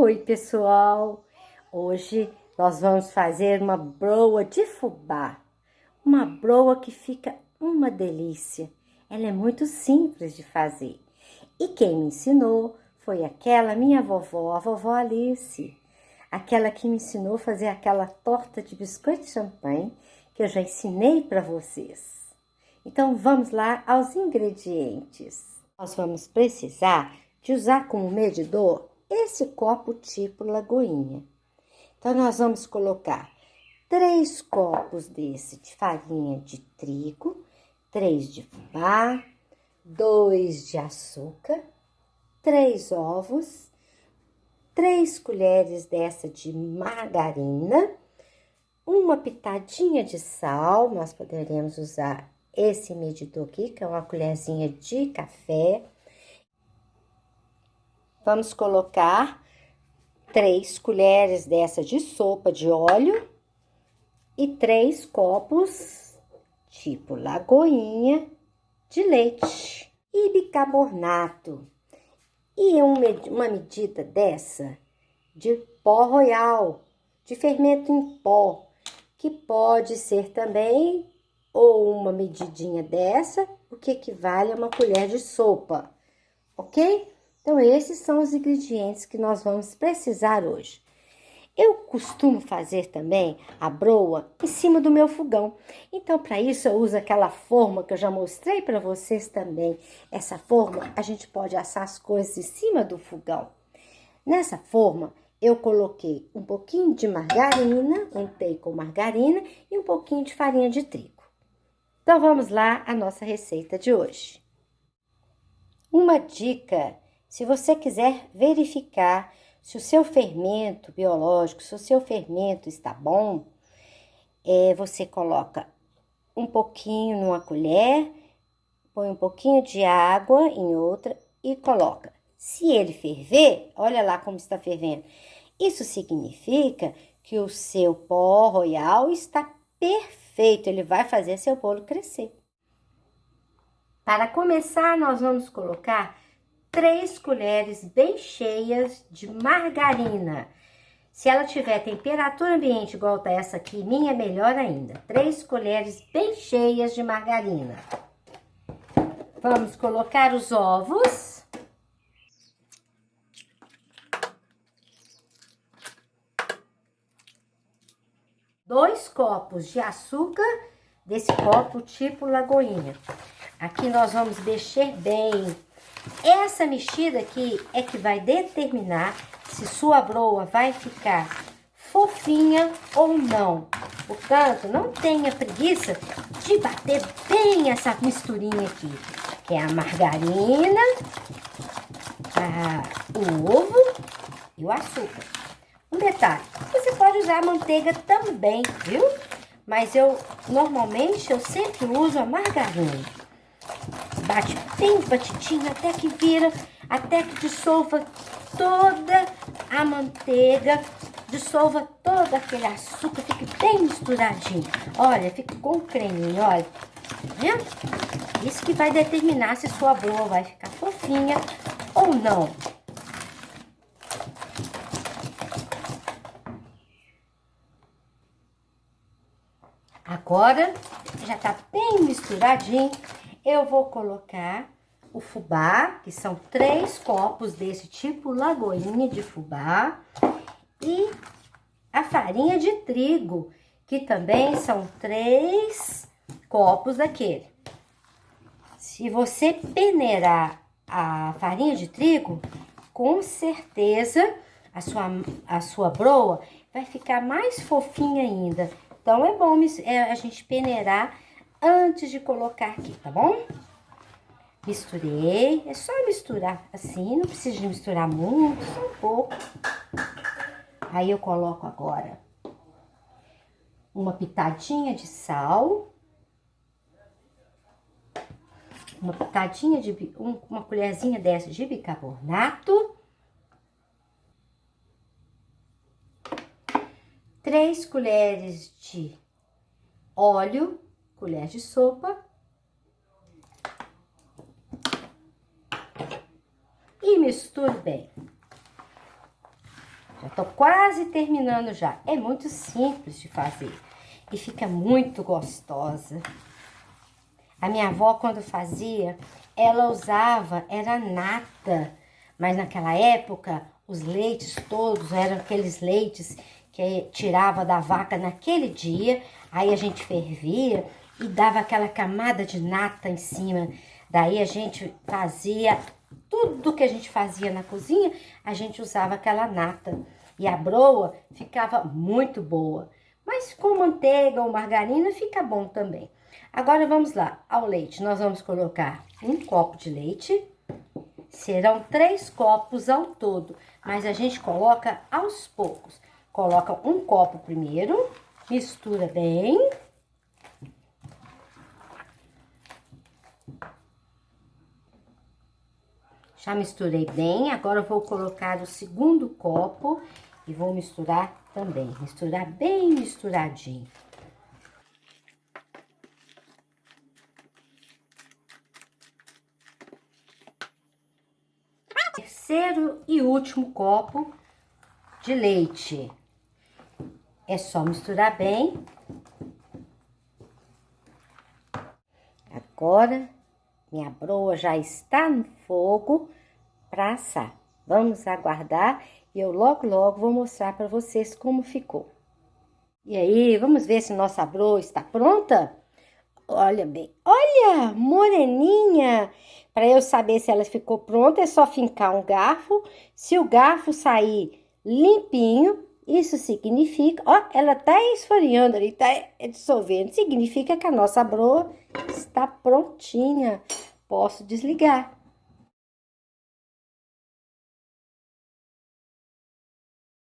Oi, pessoal! Hoje nós vamos fazer uma broa de fubá. Uma broa que fica uma delícia. Ela é muito simples de fazer. E quem me ensinou foi aquela minha vovó, a vovó Alice. Aquela que me ensinou a fazer aquela torta de biscoito de champanhe que eu já ensinei para vocês. Então vamos lá aos ingredientes. Nós vamos precisar de usar como medidor esse copo tipo Lagoinha. Então, nós vamos colocar 3 copos desse de farinha de trigo, 3 de fubá, 2 de açúcar, 3 ovos, 3 colheres dessa de margarina, uma pitadinha de sal, nós poderemos usar esse medidor aqui, que é uma colherzinha de café. Vamos colocar 3 colheres dessa de sopa de óleo e 3 copos, tipo Lagoinha, de leite e bicarbonato. E uma medida dessa de pó royal, de fermento em pó, que pode ser também ou uma medidinha dessa, o que equivale a uma colher de sopa, ok? Então, esses são os ingredientes que nós vamos precisar hoje. Eu costumo fazer também a broa em cima do meu fogão. Então, para isso, eu uso aquela forma que eu já mostrei para vocês também. Essa forma, a gente pode assar as coisas em cima do fogão. Nessa forma, eu coloquei um pouquinho de margarina, untei com margarina e um pouquinho de farinha de trigo. Então, vamos lá à nossa receita de hoje. Uma dica: se você quiser verificar se o seu fermento biológico, se o seu fermento está bom, você coloca um pouquinho numa colher, põe um pouquinho de água em outra e coloca. Se ele ferver, olha lá como está fervendo. Isso significa que o seu pó royal está perfeito, ele vai fazer seu bolo crescer. Para começar, nós vamos colocar 3 colheres bem cheias de margarina. Se ela tiver temperatura ambiente igual tá essa aqui, minha é melhor ainda. 3 colheres bem cheias de margarina. Vamos colocar os ovos. Dois copos de açúcar, desse copo tipo Lagoinha. Aqui nós vamos mexer bem. Essa mexida aqui é que vai determinar se sua broa vai ficar fofinha ou não. Portanto, não tenha preguiça de bater bem essa misturinha aqui, que é a margarina, o ovo e o açúcar. Um detalhe, você pode usar a manteiga também, viu? Mas normalmente, eu sempre uso a margarina. Bate bem batidinho até que vira, até que dissolva toda a manteiga, dissolva todo aquele açúcar, fique bem misturadinho. Olha, fica com creminho, olha. Tá vendo? Isso que vai determinar se sua broa vai ficar fofinha ou não. Agora, já tá bem misturadinho. Eu vou colocar o fubá, que são 3 copos desse tipo Lagoinha de fubá, e a farinha de trigo, que também são 3 copos daquele. Se você peneirar a farinha de trigo, com certeza a sua broa vai ficar mais fofinha ainda. Então, é bom a gente peneirar antes de colocar aqui, tá bom? Misturei, é só misturar assim, não precisa de misturar muito, só um pouco. Aí eu coloco agora uma pitadinha de sal, uma pitadinha de uma colherzinha dessa de bicarbonato, 3 colheres de óleo, colher de sopa, e misturo bem. Já tô quase terminando já. É muito simples de fazer e fica muito gostosa. A minha avó, quando fazia, ela usava, era nata, mas naquela época os leites todos eram aqueles leites que tirava da vaca naquele dia, aí a gente fervia e dava aquela camada de nata em cima. Daí a gente fazia, tudo que a gente fazia na cozinha, a gente usava aquela nata. E a broa ficava muito boa, mas com manteiga ou margarina fica bom também. Agora vamos lá, ao leite, nós vamos colocar um copo de leite. Serão 3 copos ao todo, mas a gente coloca aos poucos. Coloca um copo primeiro, mistura bem. Já misturei bem, agora eu vou colocar o segundo copo e vou misturar também. Misturar bem misturadinho. Terceiro e último copo de leite. É só misturar bem. Agora, minha broa já está no fogo para assar. Vamos aguardar e eu logo vou mostrar para vocês como ficou. E aí, vamos ver se nossa broa está pronta? Olha bem, olha, moreninha. Para eu saber se ela ficou pronta, é só fincar um garfo. Se o garfo sair limpinho, isso significa... Ó, ela tá esfoliando ali, tá dissolvendo. Significa que a nossa broa está prontinha. Posso desligar.